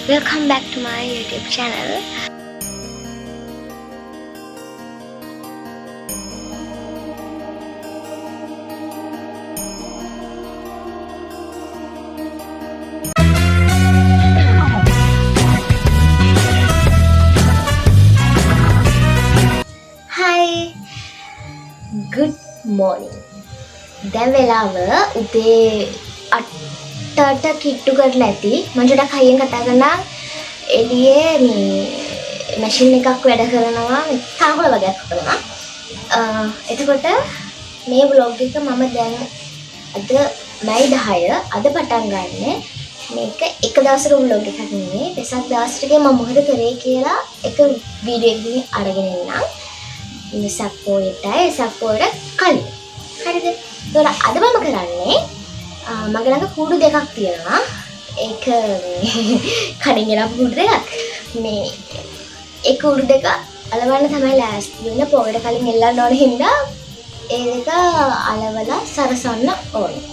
Welcome back to my YouTube channel. Hi, good morning. දැන් වෙලාව උදේ 8ට කිට්ටු කරලා ඇති. මම ටිකක් හයියෙන් කතා කරනවා. එළියේ මේ මැෂින් එකක් වැඩ කරනවා. තාහුල වගේක් කරනවා. එතකොට මේ vlog එක මම දැන් අද මැයි 10 අද පටන් ගන්න. මේක එක දවසක vlog එකක් නෙවෙයි. වෙසක් දවසට මම මොකද කරේ කියලා එක වීඩියෝ එකකින් අරගෙන එන්නම්. වෙසක් පොයට කලින්. හරිද? ඒතකොට අද මම කරන්නේ මගේ ළඟ කූඩු දෙකක් තියෙනවා. ඒක කඩින් ගෙනපු කූඩු දෙකක්. මේ ඒ කූඩු දෙක අලවන්න තමයි ලෑස්ති වෙන්න. පොයට කලින් එල්ලන්න ඕන හින්දා ඒ දෙක අලවලා සරසන්න ඕනේ.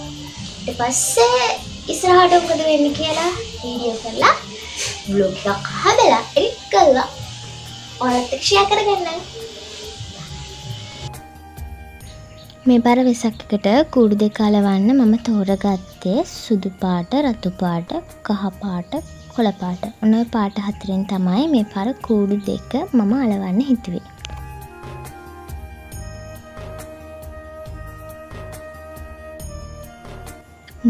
ඊට පස්සේ ඉස්සරහට මොකද වෙන්නේ කියලා වීඩියෝ කරලා vlog එකක් හදලා එඩිට් කරලා ඔයාලත් එක්ක ෂෙයා කරගන්නම්. මේ බර වෙසක් එකට කූඩු දෙක අලවන්න මම තෝරගත්තේ සුදු පාට, රතු පාට, කහ පාට, කොළ පාට. ඔන්න ඔය පාට හතරෙන් තමයි මේ පාර කූඩු දෙක මම අලවන්න හිතුවේ.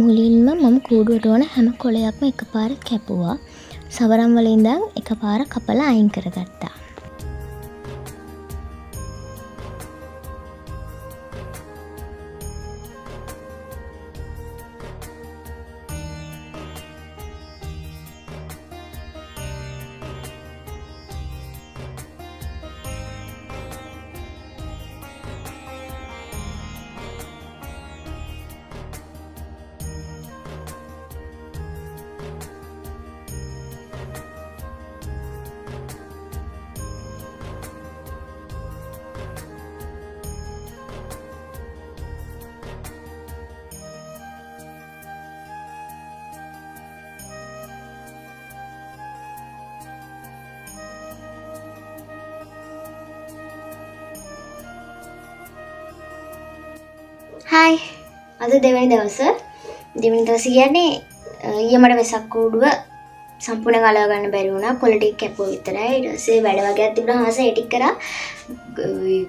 මුලින්ම මම කූඩුවට ඕන හැම කොළයක්ම එකපාර කැපුවා. සවරම් වල ඉඳන් එකපාර කපලා අයින් කරගත්තා. Hi, අද දෙවෙනි දවස. දෙවෙනි දවසේ කියන්නේ ඊයේ මට වෙසක් කූඩුව සම්පූර්ණයෙන් අලව ගන්න බැරි වුණා. කොළ ටික කැපුවා විතරයි. ඊට පස්සේ වැඩ වගේක් තිබුණා. මාස ඒ ටික කරා.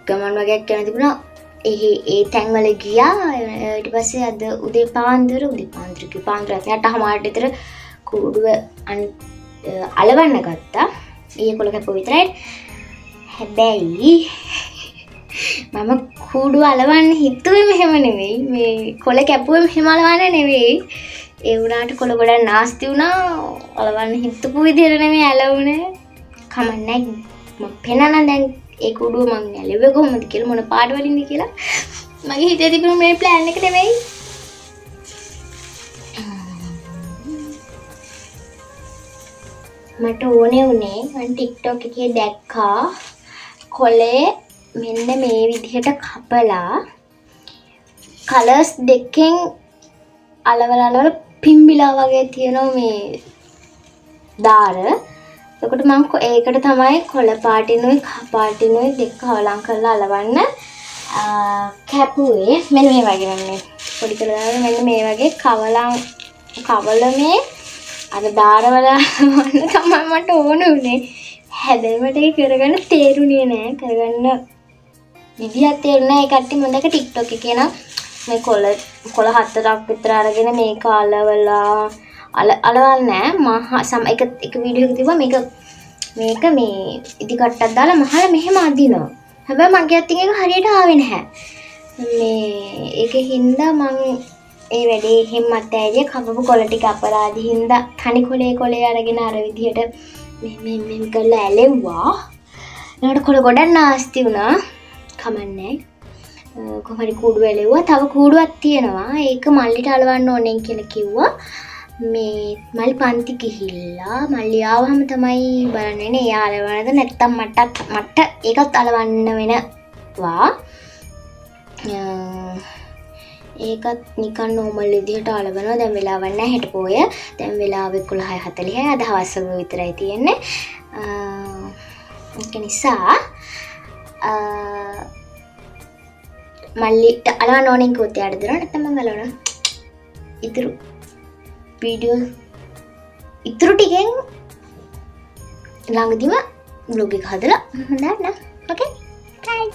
ගමන් වගේක් යන තිබුණා. ඒ තැන් වල ගියා. ඊට පස්සේ අද උදේ පාන්දර 8:00 විතර කූඩුව අලවන්න ගත්තා. ඊයේ කොළ කැපුවා විතරයි. හැබැයි මම කූඩුව අලවන්න හිතුවේ මෙහෙම නෙවෙයි. මේ කොළ කැපුවේ මෙහෙම අලවන්න නෙවෙයි. ඒ වුණාට කොළ ගොඩක් නාස්ති වුණා. අලවන්න හිතපු විදිහට නෙවෙයි අලවුනේ. කමන්නේ. මම පෙන්නන දැන් ඒ කූඩුව මම ඇලුවේ කොහොමද කියලා මොන පාට වලින්ද කියලා. මගේ හිතේ තිබුණ මේ ප්ලෑන් එක නෙවෙයි. මට ඕනේ උනේ මම TikTok එකේ දැක්කා කොළේ මෙන්න මේ විදිහට කපලා කලර්ස් දෙකෙන් අලවල පිම්බිලා වගේ තියෙනවා මේ දාර. එතකොට මම ඒකට තමයි කොළ පාටිනුයි කහ පාටිනුයි දෙක හවලම් කරලා අලවන්න කැපුවේ. මෙන්න මේ වගේ මම පොඩි කරලා දාලා මෙන්න මේ වගේ කවලමේ අර දාරවල වන්න තමයි මට ඕන උනේ. හැබැයි මට ඒක කරගන්න තේරුණේ නෑ. කරගන්න විදියක් තේරුණා. ඒ කට්ටිය මම දැක්ක TikTok එකේ නම් මේ කොළ හතරක් විතර අරගෙන මේක අලවලා අලවන්නේ නෑ. එක වීඩියෝ එකක තිබ්බා මේක මේ ඉදි කට්ටක් දාලා මහල මෙහෙම අදිනවා. හැබැයි මගේ අතින් ඒක හරියට ආවේ නැහැ. මේ ඒකේ හින්දා මම ඒ වැඩේ හිම්මත් ඇයිද කපපු කොළ ටික අපරාධි හින්දා තනි කොළේ අරගෙන අර විදිහට මෙම් කරලා ඇලෙව්වා. ඊට කොළ ගොඩක් නාස්ති වුණා. කමන්නේ. කොහරි කූඩුව ඇලෙව්වා. තව කූඩුවක් තියෙනවා. ඒක මල්ලිට අලවන්න ඕනේ කියලා කිව්වා. මේ මල්ලි පන්ති ගිහිල්ලා මල්ලි ආවම තමයි බලන්නේ එයා අලවනද නැත්නම් මට ඒකත් අලවන්න වෙනවා. ඒකත් නිකන් නෝමල් විදිහට අලවනවා. දැන් වෙලාවක් නැහැ හෙට පොය. දැන් වෙලාව 11:40. අද හවස විතරයි තියෙන්නේ. ඒක නිසා මල්ලිට අලවන්න ඕනේ කිව්වොත් එයාට දෙනවා. නැත්නම් මම අලවනවා. ඉතුරු වීඩියෝ ඉතුරු ටිකෙන් ළඟදිම බ්ලොග් එක හදලා දාන්න. ඕකේ? බයි.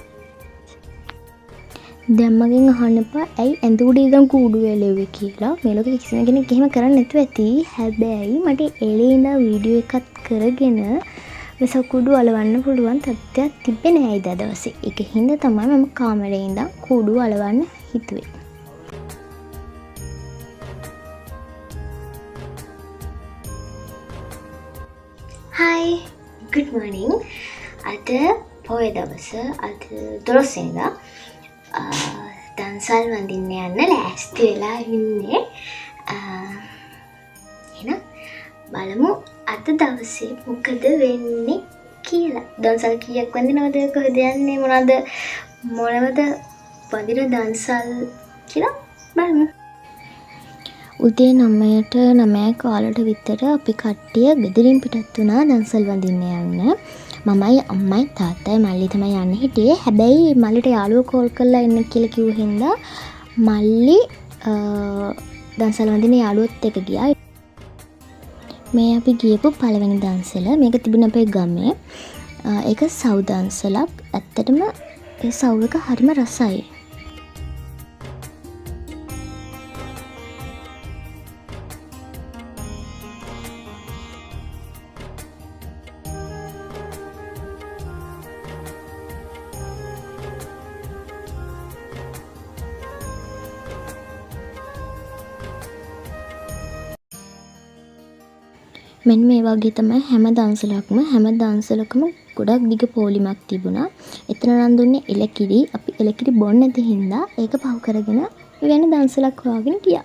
දැන් මගෙන් අහන්න එපා ඇයි ඇඳ උඩ ඉඳන් කූඩු එලෙව්වේ කියලා. මේ ලෝකෙ කිසිම කෙනෙක් එහෙම කරන්නේ නැතුව ඇති. හැබැයි මට එලේ ඉඳන් වීඩියෝ එකක් කරගෙන වෙසක් කූඩු අලවන්න පුළුවන් තත්ත්වයක් තිබ්බේ නෑ ඉදා දවසේ. ඒක හින්දා තමයි මම කාමරේ ඉඳන් කූඩු අලවන්න හිතුවේ. Hi, good morning. අද පොය දවස අද 12 වෙනිදා. දන්සල් වඳින්න යන්න ලෑස්ති වෙලා ඉන්නේ. එහෙනම් බලමු අද දවසේ මොකද වෙන්නේ කියලා. දන්සල් කීයක් වඳිනවද, කොහෙද යන්නේ, මොනවද වඳින දන්සල් කියලා බලමු. උදේ 9ට 9 කාලට විතර අපි කට්ටිය ගෙදරින් පිටත් වුණා දන්සල් වඳින්න යන්න. මමයි අම්මයි තාත්තයි මල්ලි තමයි යන්න හිටියේ. හැබැයි මල්ලිට යාළුවෝ කෝල් කරලා එන්න කියලා කිව්ව හින්දා මල්ලි දන්සල් වඳින යාළුවොත් එක්ක ගියා. මේ අපි ගියපු පළවෙනි දන්සල. මේක තිබුණ අපේ ගමේ. ඒක සව් දන්සලක්. ඇත්තටම ඒ සව් එක හරිම රසයි. මෙන්න මේ වගේ තමයි හැම දන්සලකම ගොඩක් දිග පොලිමක් තිබුණා. එතන නම් දුන්නේ එලකිරි. අපි එලකිරි බොන්නේ නැති හින්දා ඒක පහු කරගෙන වෙන දන්සලක් හොයාගෙන ගියා.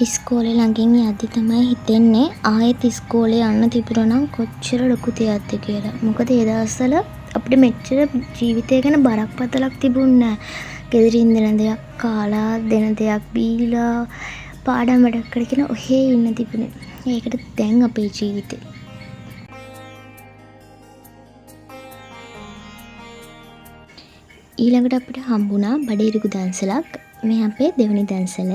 ඉස්කෝලේ ළඟින් යද්දි තමයි හිතෙන්නේ ආයෙත් ඉස්කෝලේ යන්න තිබුණා නම් කොච්චර ලොකු දෙයක්ද කියලා. මොකද ඒ දවස්වල අපිට මෙච්චර ජීවිතය ගැන බරක් පතලක් තිබුණේ නැහැ. ගෙදරින් දෙන දෙයක් කාලා, දෙන දෙයක් බීලා, පාඩම් වැඩක් කරගෙන ඔහේ ඉන්න තිබුණේ. ඒකට දැන් අපේ ජීවිතේ. ඊළඟට අපිට හම්බුණා බඩේරිකු දන්සලක්. මේ අපේ දෙවෙනි දන්සල.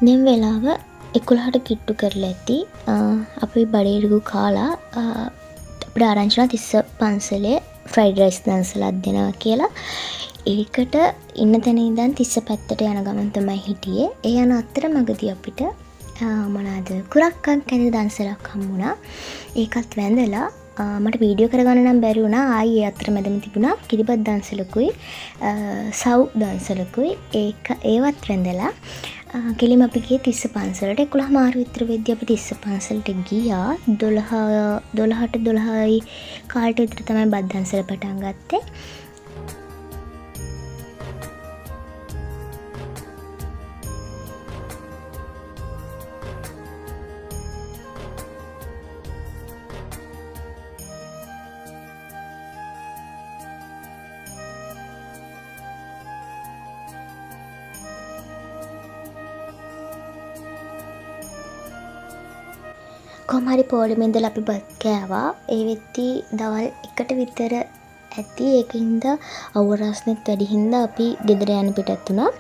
දැන් වෙලාව 11ට කිට්ටු කරලා ඇති. අපි බඩේරිකු කාලා අපිට ආරංචි වුණා තිස්ස පන්සලේ ෆ්‍රයිඩ් රයිස් දන්සලක් දෙනවා කියලා. ඒකට ඉන්න තැන ඉඳන් තිස්ස පැත්තට යන ගමන් තමයි හිටියේ. ඒ යන අතරමඟදී අපිට මොනවාද කුරක්කක් කැඳ දන්සලක් හම්බුණා. ඒකත් වැඳලා මට වීඩියෝ කරගන්න නම් බැරි වුණා. ආයි ඒ අතරමැදම තිබුණා කිරිබත් දන්සලකුයි සව් දන්සලකුයි. ඒවත් වැඳලා කෙලිම අපි ගියේ තිස්ස පන්සලට. 11 මාරු විතර වෙද්දී අපි තිස්ස පන්සලට ගියා. 12ට 12යි කාලට විතර තමයි බත් දන්සල පටන් ගත්තේ. කොහොම හරි පොලිමේ ඉඳලා අපි බත් කෑවා. ඒ වෙද්දී දවල් 1ට විතර ඇති. ඒකින්ද අවුරස්නෙත් වැඩි හින්දා අපි ගෙදර යන්න පිටත් වුණා.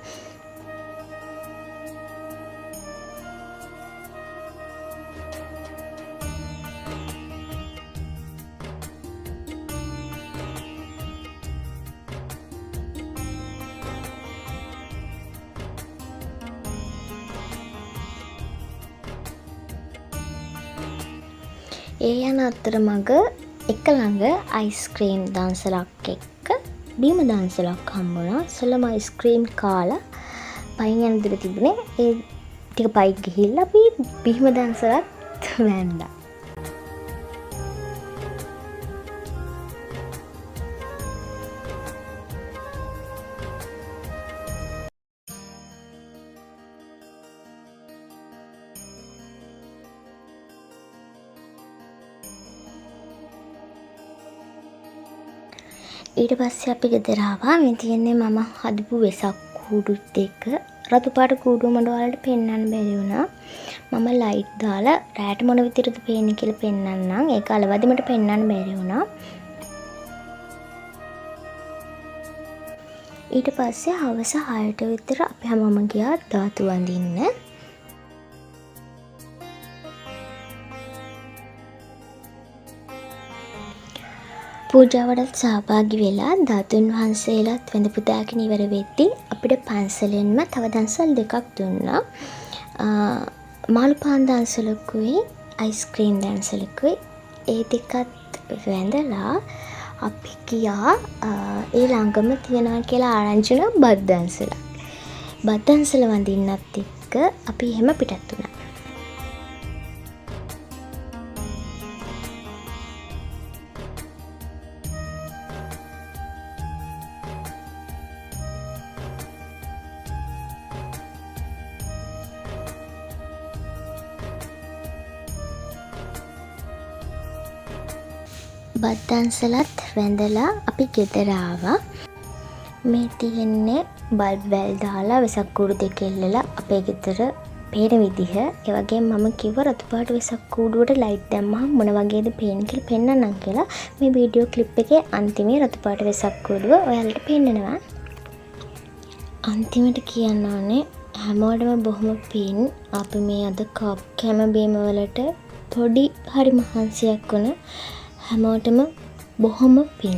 ඒ යන අතරමඟ එක ළඟ අයිස්ක්‍රීම් දන්සලක් එක්ක බීම දන්සලක් හම්බුණා. සොලම අයිස්ක්‍රීම් කාලා පයින් යන දුර තිබුණේ. ඒ ටික පයින් ගිහිල්ලා අපි බීම දන්සලත් වැන්දා. ඊට පස්සේ අපි ගෙදර ආවා. මේ තියන්නේ මම හදපු වෙසක් කූඩුත් එක්ක. රතු පාට කූඩුව මට ඔයාලට පෙන්වන්න බැරි වුණා. මම ලයිට් දාලා රෑට මොන විදිහටද පේන්නේ කියලා පෙන්වන්නම්. ඒක අලවදිමට පෙන්වන්න බැරි වුණා. ඊට පස්සේ හවස 6ට විතර අපි හැමෝම ගියා ධාතු වඳින්න. පූජාවටත් සහභාගී වෙලා ධාතුන් වහන්සේලාත් වැඳ පුදාගෙන ඉවර වෙද්දී අපිට පන්සලෙන්ම තව දන්සල් දෙකක් දුන්නා. මාළු පාන් දන්සලකුයි අයිස්ක්‍රීම් දන්සලකුයි. ඒ දෙකත් වැඳලා අපි ගියා ඒ ළඟම තියනවා කියලා ආරංචි වුණා බත් දන්සලක්. බත් දන්සල වඳින්නත් එක්ක අපි එහෙම පිටත් වුණා. බත් දන්සලත් වැඳලා අපි ගෙදර ආවා. මේ තියෙන්නේ බල්බ් වැල් දාලා වෙසක් කූඩු දෙක එල්ලලා අපේ ගෙදර පේන විදිහ. ඒ වගේම මම කිව්ව රතු පාට වෙසක් කූඩුවට ලයිට් දැම්මම මොන වගේද පේන්නේ කියලා පෙන්නන්නම් කියලා. මේ වීඩියෝ ක්ලිප් එකේ අන්තිමේ රතු පාට වෙසක් කූඩුව ඔයාලට පෙන්නනවා. අන්තිමට කියන්න ඕනේ හැමෝටම බොහොම පින්. අපි මේ අද කැම බීම වලට පොඩි හරි මහන්සියක් වුණ හැමෝටම බොහොම පින්.